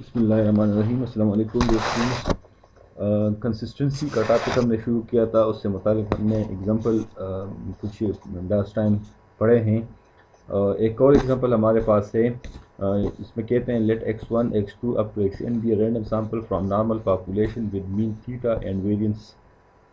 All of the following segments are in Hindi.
बिस्मिल्लाहिर्रहमानिर्रहीम। अस्सलाम वालेकुम दोस्तों। कंसिस्टेंसी का टॉपिक हमने शुरू किया था, उससे मुतालिक हमने एग्जांपल कुछ लास्ट टाइम पढ़े हैं। एक और एग्जांपल हमारे पास है। इसमें कहते हैं let x1 x2 up to xn be random sample from normal population with mean theta and variance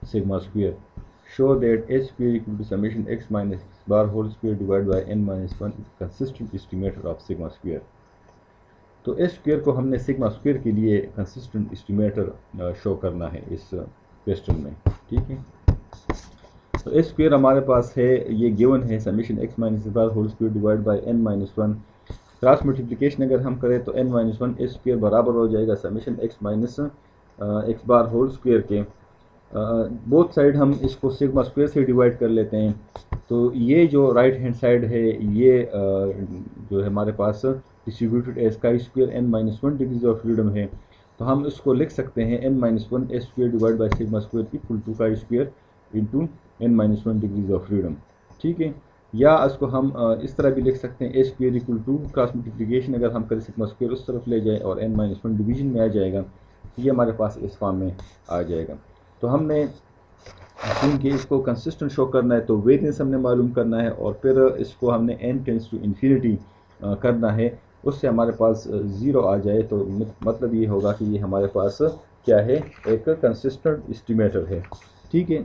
sigma square. Show that h square equal to summation x minus x bar whole square divide by n minus 1 is consistent estimator of sigma square. तो एस स्क्वेयर को हमने सिग्मा स्क्वेयर के लिए कंसिस्टेंट एस्टिमेटर शो करना है इस क्वेश्चन में। ठीक है, तो एस स्क्वेयर हमारे पास है, ये गिवन है summation X minus bar whole square divide by N minus 1। Cross multiplication अगर हम करें तो एन माइनस 1 एस स्क्वेयर बराबर हो जाएगा summation X minus X bar whole square के। बोथ साइड हम इसको सिग्मा स्क्वेयर से डिवाइड कर लेते हैं। तो ये जो राइट हैंड साइड है ये जो है हमारे पास distributed as chi square N minus 1 degrees of freedom है। तो हम इसको लिख सकते हैं N minus 1 S square divide by sigma square equal to chi square into N minus 1 degrees of freedom. ठीक है, या इसको हम इस तरह भी लिख सकते हैं S square equal to cross multiplication अगर हम करें सिग्मा स्क्वेयर उस तरफ ले जाए और एन माइनस 1 डिवीजन में आ जाएगा, तो ये हमारे पास इस फॉर्म में आ जाएगा। तो हमने क्योंकि इसको कंसिस्टेंट शो करना है तो वेरिएंस हमने मालूम करना है और फिर इसको हमने n टेंस टू इन्फिनिटी करना है, उससे हमारे पास ज़ीरो आ जाए तो मतलब ये होगा कि ये हमारे पास क्या है, एक कंसिस्टेंट एस्टिमेटर है। ठीक है,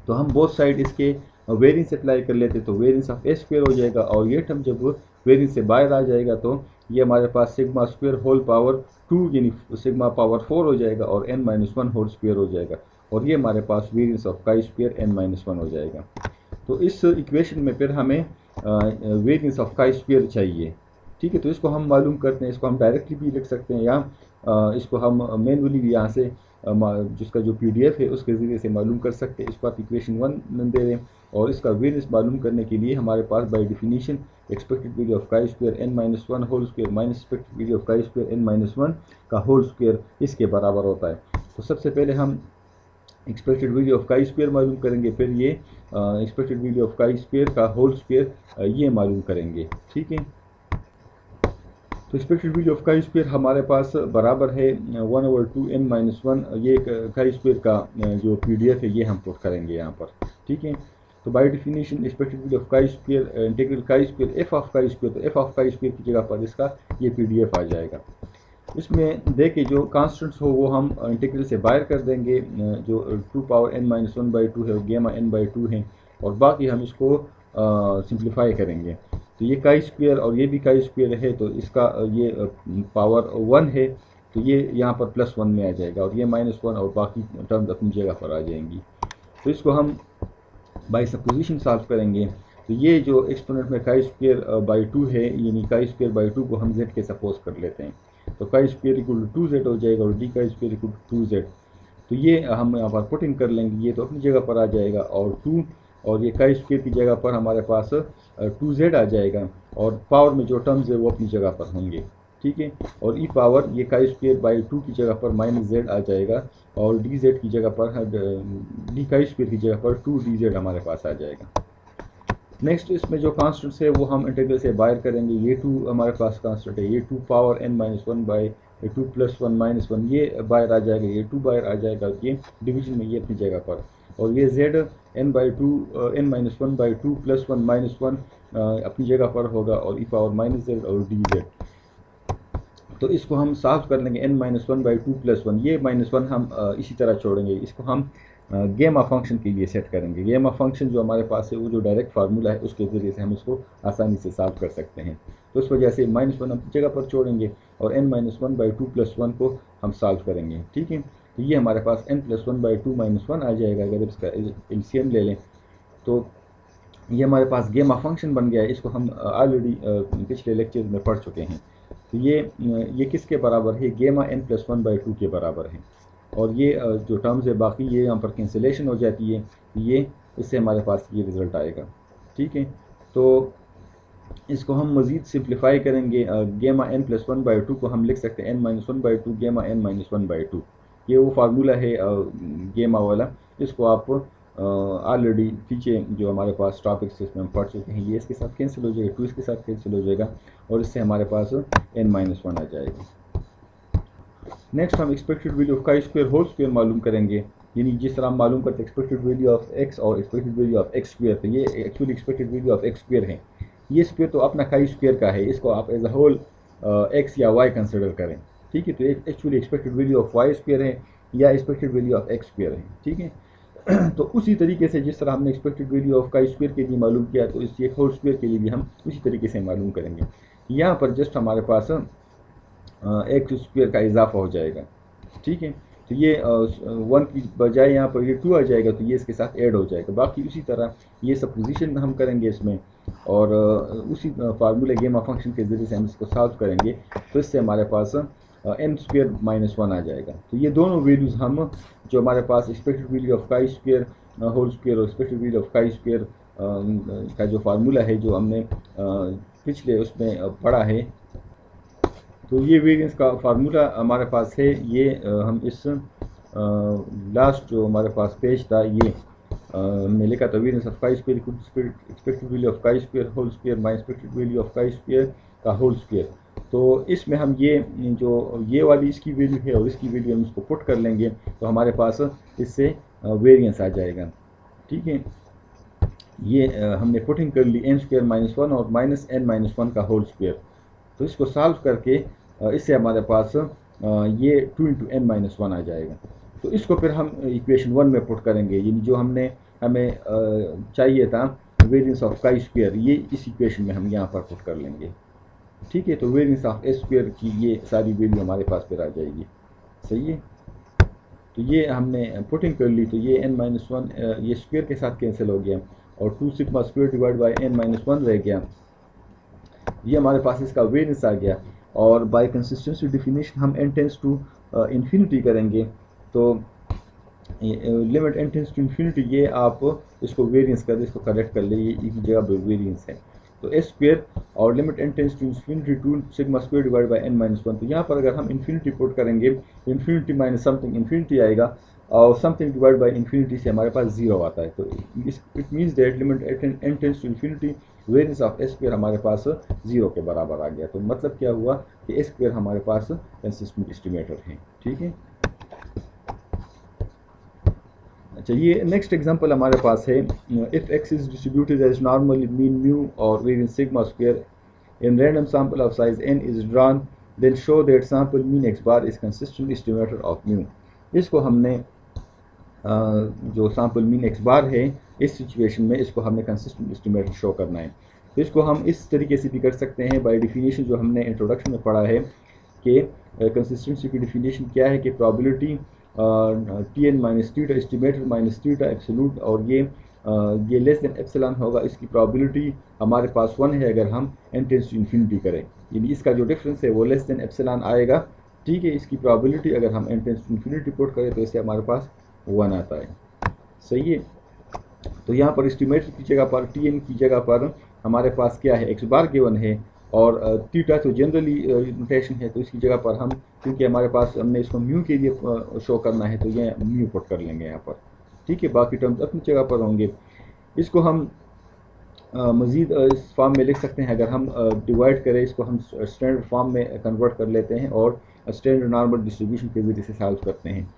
तो हम बोथ साइड इसके वेरिएंस अप्लाई कर लेते तो वेरिएंस ऑफ ए स्क्वायर हो जाएगा और ये टर्म जब वेरिएंस से बाहर आ जाएगा तो ये हमारे पास सिग्मा स्क्वायर होल पावर 2 यानी सिग्मा पावर 4 हो जाएगा और n माइनस 1 होल स्क्वायर हो जाएगा और ये हमारे पास variance of chi square n minus 1 हो जाएगा। तो इस इक्वेशन में फिर हमें वेरिएंस ऑफ काई स्क्वायर चाहिए। ठीक है, तो इसको हम मालूम करते हैं, इसको हम डायरेक्टली भी लिख सकते हैं या इसको हम मैनुअली भी यहाँ से जिसका जो PDF है उसके ज़रिए से मालूम कर सकते हैं। इसको आप इक्वेशन 1 दे दें और इसका वेरिएंस मालूम करने के लिए हमारे पास by definition expected value of chi square n minus 1 whole square minus expected value of chi square n minus 1 का होल स्क्वायर इसके बराबर होता है। तो सबसे पहले हम expected value of chi square मालूम करेंगे, फिर ये expected value of chi square का होल स्क्वायर ये मालूम करेंगे। ठीक है, तो expected value of chi square हमारे पास बराबर है 1/2 n माइनस 1। ये काई स्क्वायर का जो PDF है ये हम पुट करेंगे यहाँ पर। ठीक है, तो bye definition expected value of chi square integral chi square F of chi square, तो एफ ऑफ काई स्क्वायर की जगह पर इसका ये PDF आ जाएगा। इसमें देखिए जो कांस्टेंट्स हो वो हम इंटीग्रल से बाहर कर देंगे, जो 2 पावर n माइनस 1/2 है और गेमा n/2 है और बाकी हम इसको सिंप्लीफाई करेंगे। तो ये काई स्क्वायर और ये भी काई स्क्वायर है तो इसका ये पावर 1 है तो ये यहाँ पर +1 में आ जाएगा और ये -1 और बाकी टर्म्स अपनी जगह पर आ जाएंगी। तो इसको हम बाई सपोजिशन सॉल्व करेंगे। तो ये जो एक्सपोनेंट में काई स्क्वायर बाई 2 है यानी काई स्क्वायर बाई 2 को हम z के सपोज कर लेते हैं, तो chi square equal to 2z हो जाएगा और D chi square equal to 2z। तो ये हम यहाँ पर पुटिंग कर लेंगे, ये तो अपनी जगह पर आ जाएगा और 2 और ये काई स्क्वायर की जगह पर हमारे पास 2z आ जाएगा और पावर में जो टर्म्स है वो अपनी जगह पर होंगे। ठीक है, और ई पावर ये काई स्क्वायर बाई 2 की जगह पर -z आ जाएगा और dz की जगह पर डी काई स्क्वायर की जगह पर 2dz हमारे पास आ जाएगा। नेक्स्ट इसमें जो कांस्टेंट्स है वो हम इंटीग्रल से बाहर करेंगे। ये 2 हमारे पास कांस्टेंट है, ये 2 पावर n माइनस 1/2 + 1 - 1 ये बाहर आ जाएगा, ये 2 बाहर आ जाएगा, ये डिवीजन में ये अपनी जगह पर और ये z n/2 n माइनस 1/2 + 1 - 1 अपनी जगह पर होगा और e पावर -z और dz। तो इसको हम सॉल्व कर लेंगे n माइनस 1/2 + 1, ये -1 हम इसी तरह छोड़ेंगे, इसको हम गेमा फंक्शन के लिए सेट करेंगे। गेमा फंक्शन जो हमारे पास है वो जो डायरेक्ट फार्मूला है उसके ज़रिए से हम इसको आसानी से सॉल्व कर सकते हैं। तो इस वजह से -1 हम जगह पर छोड़ेंगे और n माइनस 1/2 + 1 को हम सॉल्व करेंगे। ठीक है, तो ये हमारे पास n + 1/2 - 1 आ जाएगा। अगर इसका LCM ले लें तो ये हमारे पास गेमा फंक्शन बन गया है। इसको हम ऑलरेडी पिछले लेक्चर में पढ़ चुके हैं। तो ये किसके बराबर है, गेमा n + 1/2 के बराबर है और ये जो टर्म्स है बाकी ये यहाँ पर कैंसिलेशन हो जाती है, ये इससे हमारे पास ये रिज़ल्ट आएगा। ठीक है, तो इसको हम मज़ीद सिंप्लीफाई करेंगे। गेमा n + 1/2 को हम लिख सकते हैं n माइनस 1/2 गेमा n माइनस 1/2। ये वो फार्मूला है गेमा वाला, इसको आप ऑलरेडी पीछे जो हमारे पास टॉपिक्स इसमें हम पढ़ चुके हैं, ये इसके साथ कैंसिल हो जाएगा, 2 इसके साथ कैंसिल हो जाएगा और इससे हमारे पास n - 1 आ जाएगा। नेक्स्ट हम expected value of chi square whole square मालूम करेंगे, यानी जिस तरह हम मालूम करते हैं एक्सपेक्टेड वैल्यू ऑफ एक्स और expected value of X square, तो ये actually expected value of X square है। ये स्क्वायर तो अपना काई स्क्वायर का है, इसको आप एज अ होल एक्स या वाई कंसिडर करें, ठीक है। तो actually expected value of Y square है या expected value of X square है, ठीक है। तो उसी तरीके से जिस तरह हमने expected value of chi square के लिए मालूम किया, तो इस होल स्क्वायर के लिए भी हम उसी तरीके से मालूम करेंगे। यहाँ पर जस्ट हमारे पास एक्स स्क्वायर का इजाफा हो जाएगा, ठीक है। तो ये 1 की बजाय यहाँ पर ये 2 आ जाएगा, तो ये इसके साथ ऐड हो जाएगा। बाकी उसी तरह ये सपोजिशन हम करेंगे इसमें, और उसी फार्मूला गेमा फंक्शन के ज़रिए से हम इसको सॉल्व करेंगे, तो इससे हमारे पास एम स्क्वायर माइनस 1 आ जाएगा। तो ये दोनों वैल्यूज़ हम जो हमारे पास expected value of chi square whole square और expected value of chi square का जो फार्मूला है जो हमने पिछले उसमें पढ़ा है, तो ये वेरिएंस का फार्मूला हमारे पास है। ये हम इस लास्ट जो हमारे पास पेज था, ये हमने लिखा था variance of chi square expected value of chi square whole square minus expected value of chi square का होल स्क्वायर। तो इसमें हम ये वाली इसकी वैल्यू है और इसकी वैल्यू हम इसको पुट कर लेंगे, तो हमारे पास इससे वेरिएंस आ जाएगा, ठीक है। ये हमने पुटिंग कर ली एन स्क्वायर माइनस 1 और माइनस एन माइनस 1 का होल स्क्वायर। तो इसको सॉल्व करके इससे हमारे पास ये 2 इंटू एन माइनस 1 आ जाएगा। तो इसको फिर हम इक्वेशन 1 में पुट करेंगे, यानी जो हमें चाहिए था वेरिएंस ऑफ काई स्क्वायर, ये इस इक्वेशन में हम यहाँ पर पुट कर लेंगे, ठीक है। तो वेरिएंस ऑफ एस स्क्वायर की ये सारी वैल्यू हमारे पास फिर आ जाएगी, सही है। तो ये हमने पुटिंग कर ली, तो ये एन माइनस 1 ये स्क्वायर के साथ कैंसिल हो गया और 2 sigma square divide by n minus 1 रह गया। ये हमारे पास इसका वेरिएंस आ गया, और बाय कंसिस्टेंसी डेफिनेशन हम n टेंस टू इन्फिनिटी करेंगे। तो limit n tends to infinity, ये आप इसको वेरिएंस कर दे, इसको करेक्ट कर ले, ये एक जगह पर वेरिएंस है। तो एस स्क्वायर और limit n tends to infinity 2 sigma square divide by n minus 1। तो यहाँ पर अगर हम इन्फिनिटी पुट करेंगे, इन्फिनिटी माइनस समथिंग इन्फिनिटी आएगा, और समथिंग डिवाइड बाई इन्फिनिटी से हमारे पास 0 आता है। तो it means that limit n tends to infinity variance of s square हमारे पास 0 के बराबर आ गया। तो मतलब क्या हुआ कि एस स्क्वायर हमारे पास कंसिस्टेंट एस्टिमेटर है, ठीक है। अच्छा, ये नेक्स्ट एग्जांपल हमारे पास है, if X is distributed as normally mean mu और variance sigma square in random sample of size n is drawn, then show that sample mean X bar is consistent estimator of mu. इसको हमने जो सैंपल मीन एक्स बार है, इस सिचुएशन में इसको हमने कंसिस्टेंट एस्टिमेटर शो करना है। तो इसको हम इस तरीके से भी कर सकते हैं, बाय डेफिनेशन जो हमने इंट्रोडक्शन में पढ़ा है कि कंसिस्टेंसी की डेफिनेशन क्या है कि probability t n minus theta estimator minus theta absolute, और ये लेस देन एप्सिलॉन होगा। इसकी प्रोबेबिलिटी हमारे पास 1 है अगर हम n टेंस टू इन्फिनिटी करें, यानी इसका जो डिफरेंस है वो लेस देन एप्सिलॉन आएगा, ठीक है। इसकी प्रोबेबिलिटी अगर हम n tends to infinity put करें तो इससे हमारे पास 1 आता है, सही है। तो यहाँ पर एस्टिमेटर की जगह पर टी एन की जगह पर हमारे पास क्या है, एक्स बार गिवन है, और थीटा तो जनरली नोटेशन है, तो इसकी जगह पर हम, क्योंकि हमारे पास हमने इसको म्यू के लिए शो करना है, तो ये म्यू पुट कर लेंगे यहाँ पर, ठीक है। बाकी टर्म्स अपनी जगह पर होंगे। इसको हम मज़ीद इस फॉर्म में लिख सकते हैं, अगर हम डिवाइड करें इसको, हम स्टैंडर्ड फॉर्म में कन्वर्ट कर लेते हैं और स्टैंडर्ड नॉर्मल डिस्ट्रीब्यूशन के ज़रिए से सॉल्व करते हैं।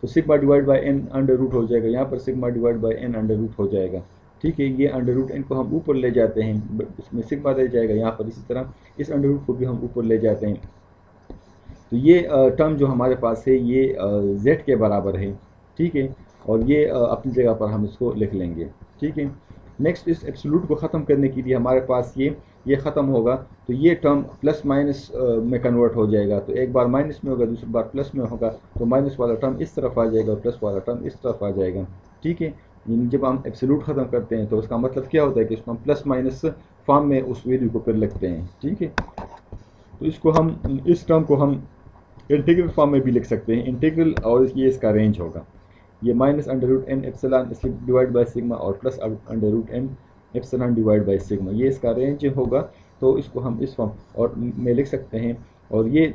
तो sigma divide by n under root हो जाएगा, यहाँ पर sigma divide by n under root हो जाएगा, ठीक है। ये अंडर रूट एन को हम ऊपर ले जाते हैं, इसमें सिग्मा रह जाएगा यहाँ पर, इसी तरह इस अंडर रूट को भी हम ऊपर ले जाते हैं। तो ये टर्म जो हमारे पास है ये z के बराबर है, ठीक है, और ये अपनी जगह पर हम इसको लिख लेंगे, ठीक है। नेक्स्ट, इस एब्सोल्यूट को ख़त्म करने के लिए हमारे पास ये ख़त्म होगा, तो ये टर्म प्लस माइनस में कन्वर्ट हो जाएगा। तो एक बार माइनस में होगा, दूसरी बार प्लस में होगा, तो माइनस वाला टर्म इस तरफ आ जाएगा और प्लस वाला टर्म इस तरफ आ जाएगा, ठीक है। जब हम एब्सोल्यूट ख़त्म करते हैं तो उसका मतलब क्या होता है कि इसको हम प्लस माइनस फॉर्म में उस वैल्यू को फिर लिखते हैं, ठीक है। तो इसको हम, इस टर्म को हम इंटीग्रल फॉर्म में भी लिख सकते हैं, इंटीग्रल, और ये इसका रेंज होगा, ये minus under root n epsilon इसलिए डिवाइड बाय सिग्मा और plus under root n epsilon divide by sigma, ये इसका रेंज होगा। तो इसको हम इस फॉर्म और में लिख सकते हैं, और ये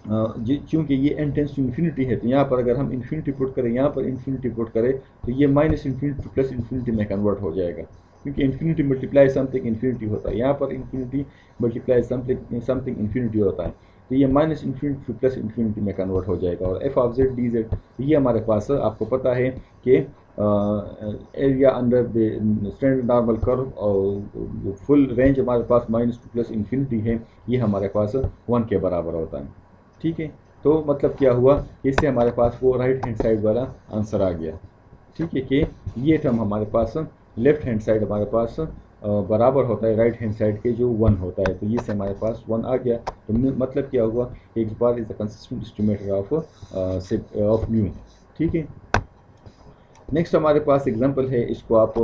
चूँकि ये n टेंस टू इन्फिनिटी है, तो यहाँ पर अगर हम इन्फिनिटी पुट करें, यहाँ पर इन्फिनिटी पुट करें, तो ये माइनस इन्फिनिटी प्लस इन्फिनिटी में कन्वर्ट हो जाएगा, क्योंकि इन्फिनिटी मल्टीप्लाई समथिंग इन्फिनिटी होता है, यहाँ पर इन्फिनिटी मल्टीप्लाई समथिंग इन्फिनिटी होता है। तो ये minus infinity two plus infinity में कन्वर्ट हो जाएगा। और F of Z D Z ये हमारे पास आपको पता है कि area under the standard normal curve और फुल रेंज हमारे पास माइनस टू प्लस इन्फिनिटी है, ये हमारे पास 1 के बराबर होता है। ठीक है, तो मतलब क्या हुआ, इससे हमारे पास वो राइट हैंड साइड वाला आंसर आ गया। ठीक है, कि ये टर्म हमारे पास लेफ्ट हैंड साइड हमारे पास बराबर होता है राइट हैंड साइड के जो 1 होता है, तो ये से हमारे पास 1 आ गया। तो मतलब क्या हुआ, x bar is the consistent estimator of mu. ठीक है, नेक्स्ट हमारे पास एग्जांपल है, इसको आप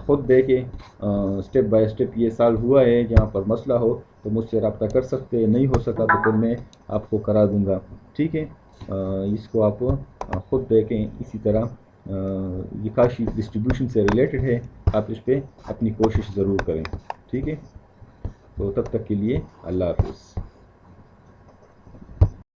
ख़ुद देखें, स्टेप बाय स्टेप ये सॉल्व हुआ है। जहाँ पर मसला हो तो मुझसे रब्ता कर सकते हैं, नहीं हो सका तो फिर मैं आपको करा दूंगा। ठीक है, इसको आप ख़ुद देखें। इसी तरह ये काशी डिस्ट्रीब्यूशन से रिलेटेड है, आप इस पर अपनी कोशिश ज़रूर करें। ठीक है, तो तब तक के लिए अल्लाह हाफिज़।